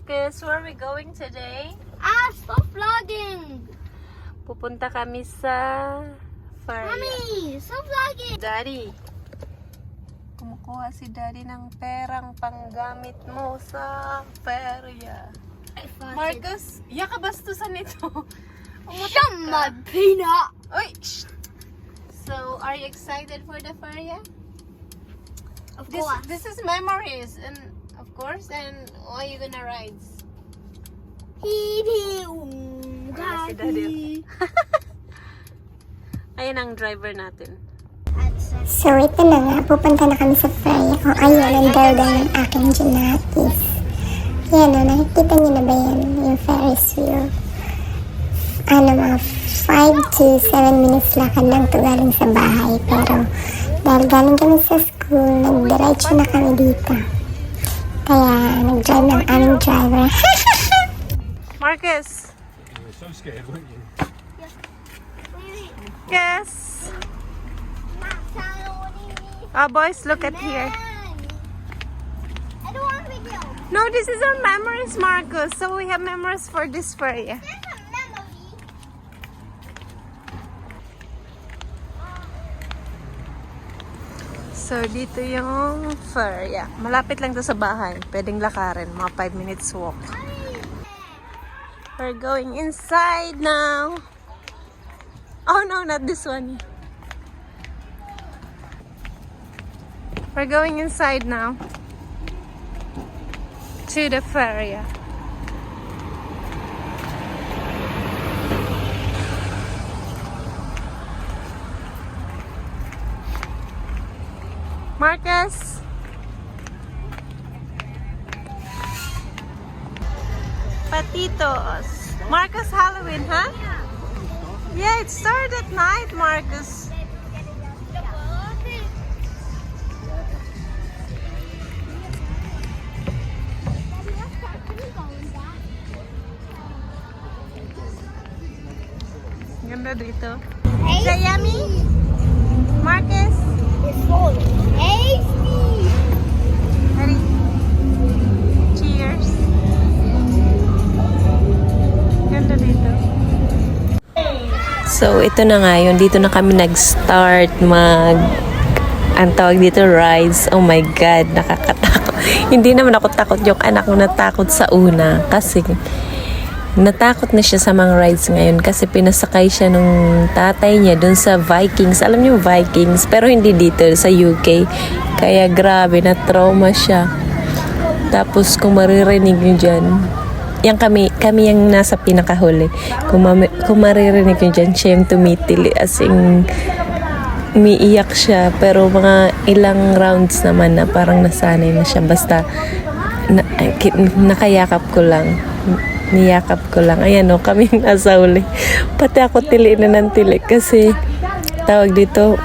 Marcus, where are we going today? Stop vlogging! Pupunta kami sa Feria. Mommy, stop vlogging! Daddy, kumukuha si Daddy ng perang panggamit mo sa Feria. Marcus, yakabastusan ito. Shut my peanut! Oy, shh. So, are you excited for the Feria? Of course. This is memories, and of course, and what are you gonna ride? Si Daddy. Ayan ang driver natin. So, ito na nga. Pupunta na kami sa Feria. O, ayun, ang dalaga ng aking gelatis. Yan o, nakikita niyo na ba yan? Yung Ferris wheel. Mga 5 to 7 minutes lakad lang to galing sa bahay. Pero, dahil galing kami sa school, nag-diretso na kami dito. Kaya, nag-drive ng aming driver. Marcus! You were so scared, weren't you? Yes! Boys, look at here. I don't want video. No, this is our memories, Marcus. So we have memories for this Feria. There's a memory. So, dito yung Feria. Malapit lang to sa bahay. Pwedeng lakarin. Mga 5 minutes walk. We're going inside now. Oh no, not this one. We're going inside now. To the Feria. Marcus! Patitos. Marcus, Halloween, huh? Yeah, it started at night, Marcus. Ganda dito. Is that yummy? Marcus? Ready? Cheers. Ganda dito. So, ito na nga yun. Dito na kami nag-start ang tawag dito, rides. Oh my God, nakakatakot. Hindi naman ako takot. Yung anak ko natakot sa una. Kasi, natakot na siya sa mga rides ngayon. Kasi pinasakay siya nung tatay niya dun sa Vikings. Alam niyo Vikings? Pero hindi dito, sa UK. Kaya grabe, na-trauma siya. Tapos, kung maririnig niyo dyan, yan kami yung nasa pinakahuli. Kung maririnig nyo dyan, siya yung tumitili. As in, umiiyak siya. Pero mga ilang rounds naman na parang nasanay na siya. Basta, nakayakap ko lang. Niyakap ko lang. Ayan o, kami yung nasa huli. Pati ako tili na ng tili. Kasi, tawag dito,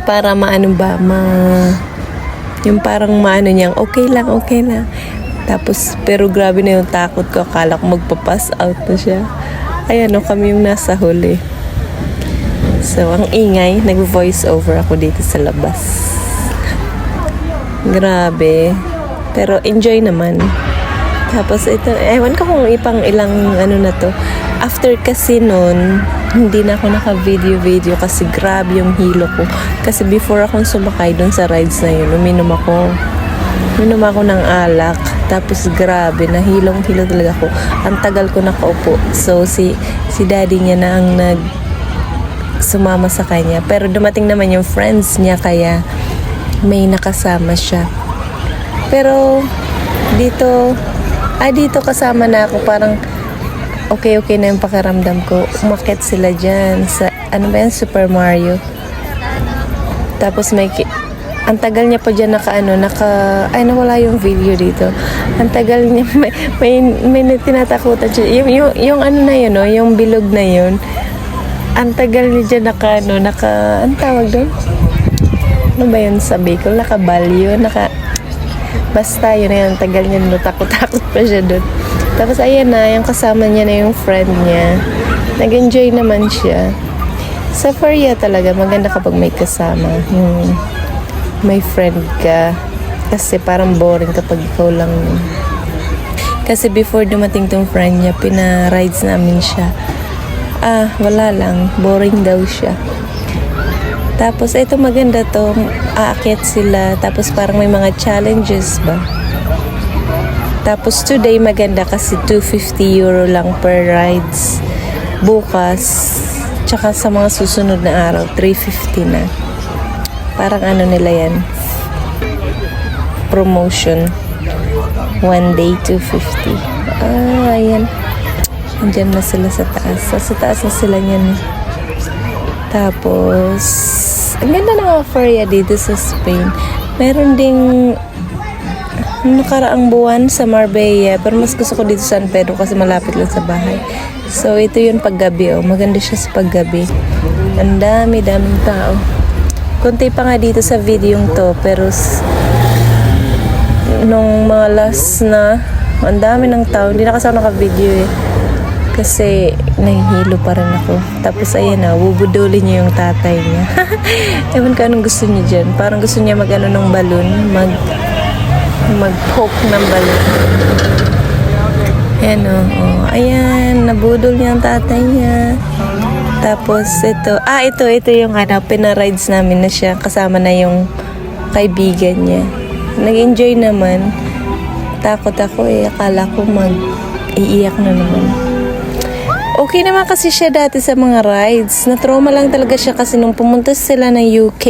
para yung parang maano niyang, okay lang. Tapos, pero grabe na yung takot ko. Akala ko magpapass out na siya. Ayan o, kami yung nasa huli. So, ang ingay, nag-voice over ako dito sa labas. Grabe. Pero enjoy naman. Tapos ito, ewan ko kung ilang na to. After kasi nun, hindi na ako naka-video kasi grabe yung hilo ko. Kasi before akong sumakay dun sa rides na yun, uminom ako ng alak. Tapos grabe, nahilong-hilo talaga ako. Ang tagal ko nakaupo. So, si daddy niya na ang sumama sa kanya. Pero dumating naman yung friends niya, kaya may nakasama siya. Pero, dito kasama na ako. Parang, okay na yung pakiramdam ko. Umakyat sila dyan sa, Super Mario. Tapos ang tagal niya pa dyan nawala yung video dito. Ang tagal niya, may tinatakutan siya. Yung na yun, yung bilog na yun. Ang tagal niya dyan ang tawag doon? Ano ba yun sa Bicol? Nakabalyo, basta yun na yun, ang tagal niya, natakot-takot pa siya doon. Tapos ayan na, yung kasama niya na yung friend niya. Nag-enjoy naman siya. Sa Feria talaga, maganda kapag may kasama. May friend ka. Kasi parang boring kapag ikaw lang Kasi before dumating tong friend niya, pina-rides namin siya. Wala lang. Boring daw siya. Tapos, ito maganda to. Aakyat sila. Tapos, parang may mga challenges ba? Tapos, today maganda kasi 250 euro lang per rides. Bukas, tsaka sa mga susunod na araw, 350 na. Parang ano nila yan? Promotion. One day, 250. Ayan. Andyan na sila sa taas. Sa taas na sila niyan. Tapos, ang ganda ng offerya dito sa Spain. Meron ding nakaraang buwan sa Marbella, pero mas gusto ko dito sa San Pedro kasi malapit lang sa bahay. So, ito yun paggabi, oh. Maganda siya sa paggabi. Ang daming tao. Kunti pa nga dito sa video to, pero nung mga last na, ang dami ng tao. Hindi na kasi ako naka-video eh. Kasi nahihilo pa rin ako. Tapos ayan na, bubudulin niya yung tatay niya. Ewan ko anong gusto niya dyan. Parang gusto niya mag-ano ng balon. Mag-poke ng balon. Ayan o. Ayan, nabudol niya ang tatay niya. Tapos ito. Ito yung pinarides namin na siya. Kasama na yung kaibigan niya. Nag-enjoy naman. Takot ako eh. Akala ko mag-iiyak na naman. Okay naman kasi siya dati sa mga rides. Na-trauma lang talaga siya kasi nung pumunta sila ng UK.